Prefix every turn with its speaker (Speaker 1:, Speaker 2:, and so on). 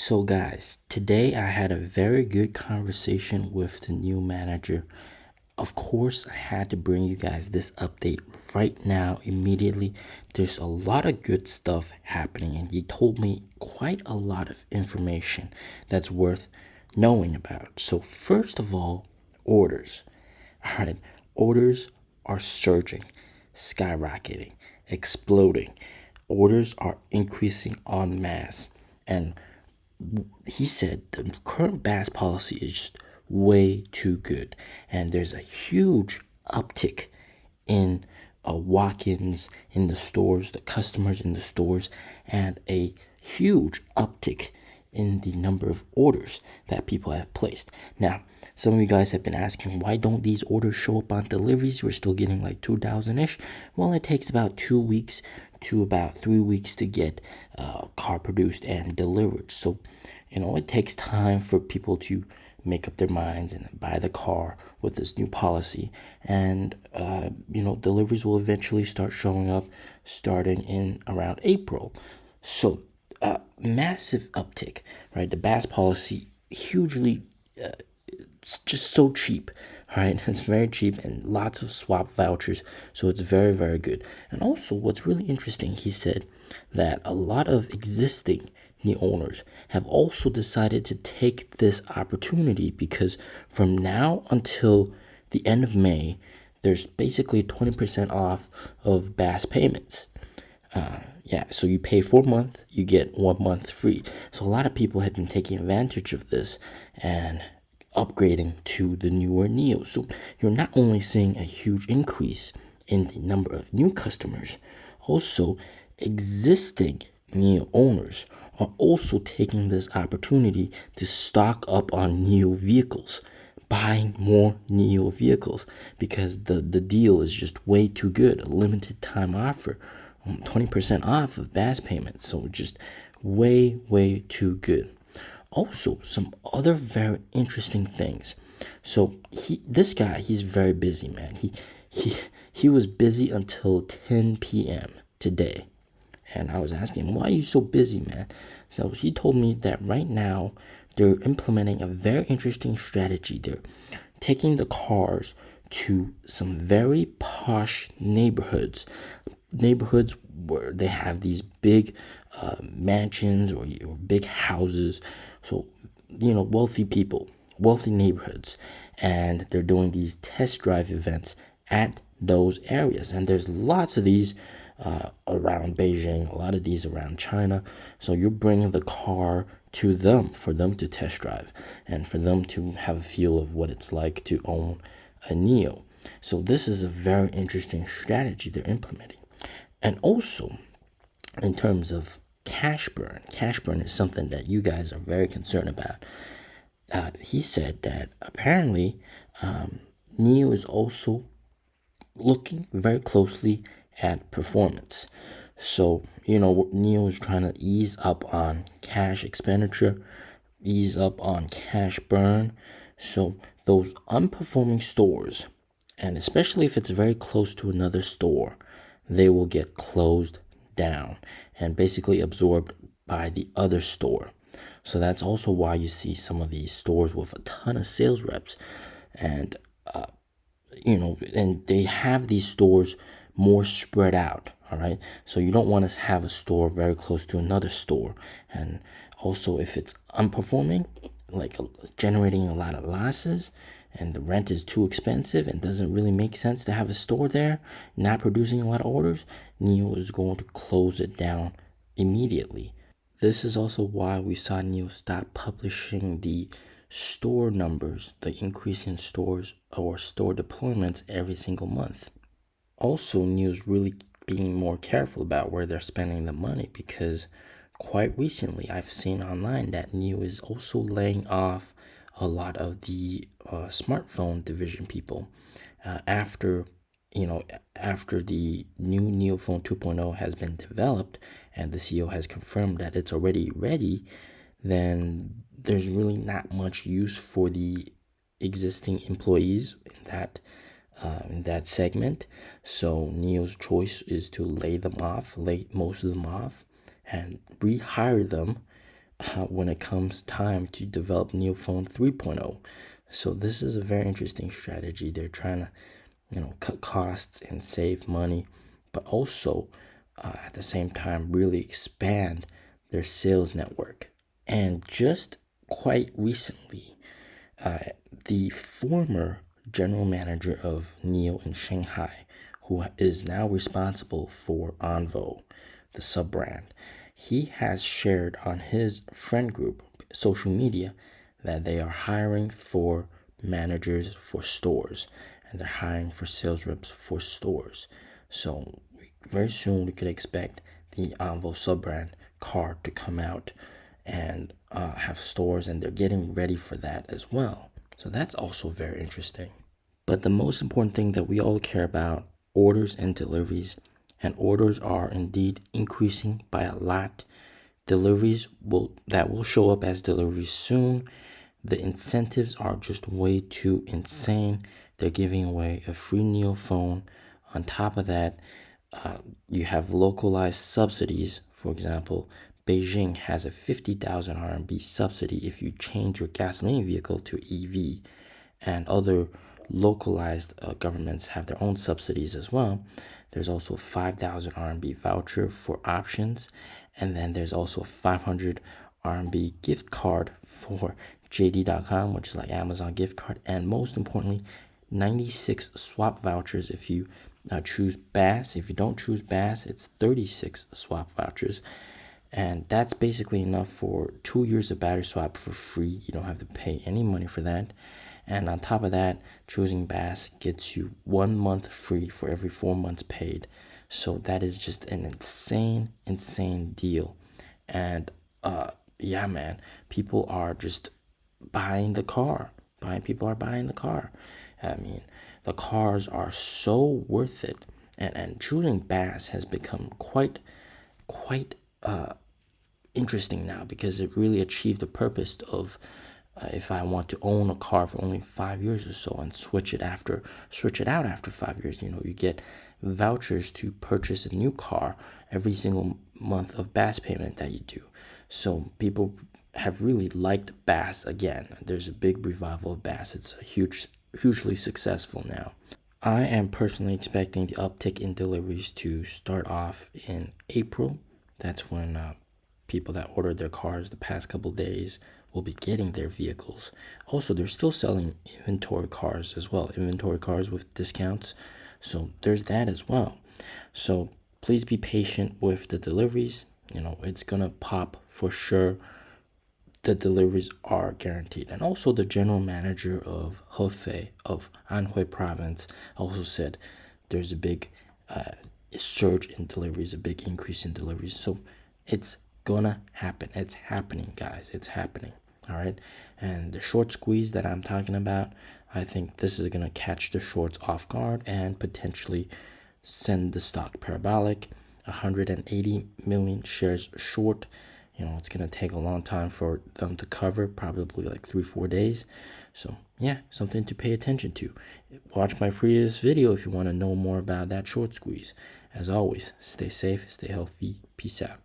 Speaker 1: So, guys, today I had a very good conversation with the new manager. Of course, I had to bring you guys this update right now, immediately. There's a lot of good stuff happening, and he told me quite a lot of information that's worth knowing about. So, first of all, orders. All right, orders are surging, skyrocketing, exploding. Orders are increasing en masse. And he said the current BAS policy is just way too good, and there's a huge uptick in walk-ins in the stores, the customers in the stores, and a huge uptick in the number of orders that people have placed. Now, some of you guys have been asking, why don't these orders show up on deliveries? We're still getting like 2,000-ish. Well, it takes about 2 weeks to about 3 weeks to get a car produced and delivered. So, it takes time for people to make up their minds and buy the car with this new policy. And, deliveries will eventually start showing up starting in around April. So, massive uptick, right? The BAS policy hugely, it's just so cheap, right? It's very cheap and lots of swap vouchers. So it's very, very good. And also, what's really interesting, he said that a lot of existing new owners have also decided to take this opportunity because from now until the end of May, there's basically 20% off of BAS payments. So you pay for a month, you get 1 month free. So a lot of people have been taking advantage of this and upgrading to the newer NIO. So you're not only seeing a huge increase in the number of new customers, also existing NIO owners are also taking this opportunity to stock up on NIO vehicles, buying more NIO vehicles because the deal is just way too good. A limited time offer, 20% off of BAS payments. So just way, way too good. Also, some other very interesting things. So this guy, he's very busy, man. He was busy until 10 p.m. today. And I was asking him, why are you so busy, man? So he told me that right now they're implementing a very interesting strategy. They're taking the cars to some very posh neighborhoods where they have these big mansions or big houses. So, wealthy people, wealthy neighborhoods. And they're doing these test drive events at those areas. And there's lots of these around Beijing, a lot of these around China. So you're bringing the car to them for them to test drive and for them to have a feel of what it's like to own a NIO. So this is a very interesting strategy they're implementing. And also, in terms of cash burn is something that you guys are very concerned about. He said that apparently NIO is also looking very closely at performance. So, NIO is trying to ease up on cash expenditure, ease up on cash burn. So those unperforming stores, and especially if it's very close to another store, they will get closed down and basically absorbed by the other store. So that's also why you see some of these stores with a ton of sales reps, and and they have these stores more spread out. All right, so you don't want to have a store very close to another store. And also, if it's unperforming, like generating a lot of losses, and the rent is too expensive and doesn't really make sense to have a store there, not producing a lot of orders, NIO is going to close it down immediately. This is also why we saw NIO stop publishing the store numbers, the increase in stores or store deployments every single month. Also, NIO is really being more careful about where they're spending the money, because quite recently I've seen online that NIO is also laying off a lot of the smartphone division people after the new NIO Phone 2.0 has been developed and the CEO has confirmed that it's already ready. Then there's really not much use for the existing employees in that segment. So NIO's choice is to lay most of them off, and rehire them when it comes time to develop NIO Phone 3.0. So this is a very interesting strategy. They're trying to, cut costs and save money, but also at the same time really expand their sales network. And just quite recently, the former general manager of NIO in Shanghai, who is now responsible for Onvo, the sub brand, he has shared on his friend group, social media, that they are hiring for managers for stores and they're hiring for sales reps for stores. So very soon we could expect the Onvo sub brand card to come out and have stores, and they're getting ready for that as well. So that's also very interesting. But the most important thing that we all care about, orders and deliveries, and orders are indeed increasing by a lot. Deliveries will show up as deliveries soon. The incentives are just way too insane. They're giving away a free NIO phone. On top of that, you have localized subsidies. For example, Beijing has a 50,000 RMB subsidy if you change your gasoline vehicle to EV, and other localized governments have their own subsidies as well. There's also a 5,000 RMB voucher for options, and then there's also a 500 RMB gift card for JD.com, which is like Amazon gift card, and most importantly, 96 swap vouchers if you choose Bass. If you don't choose Bass, it's 36 swap vouchers. And that's basically enough for 2 years of battery swap for free. You don't have to pay any money for that. And on top of that, choosing Bass gets you 1 month free for every 4 months paid. So that is just an insane deal. And yeah, man, people are just buying the car. People are buying the car. I mean, the cars are so worth it. And choosing Bass has become quite interesting now, because it really achieved the purpose of if I want to own a car for only 5 years or so and switch it out after 5 years, you get vouchers to purchase a new car every single month of Bass payment that you do. So people have really liked Bass again. There's a big revival of Bass. It's hugely successful now. I am personally expecting the uptick in deliveries to start off in April. That's when people that ordered their cars the past couple days will be getting their vehicles. Also, they're still selling inventory cars as well, inventory cars with discounts. So there's that as well. So please be patient with the deliveries. It's gonna pop for sure. The deliveries are guaranteed. And also the general manager of Hefei of Anhui province also said there's a big surge in deliveries, a big increase in deliveries. So it's gonna happen. It's happening, guys. It's happening. All right. And the short squeeze that I'm talking about, I think this is gonna catch the shorts off guard and potentially send the stock parabolic. 180 million shares short. It's gonna take a long time for them to cover, probably like 3-4 days. So yeah, something to pay attention to. Watch my previous video if you want to know more about that short squeeze. As always, stay safe, stay healthy, peace out.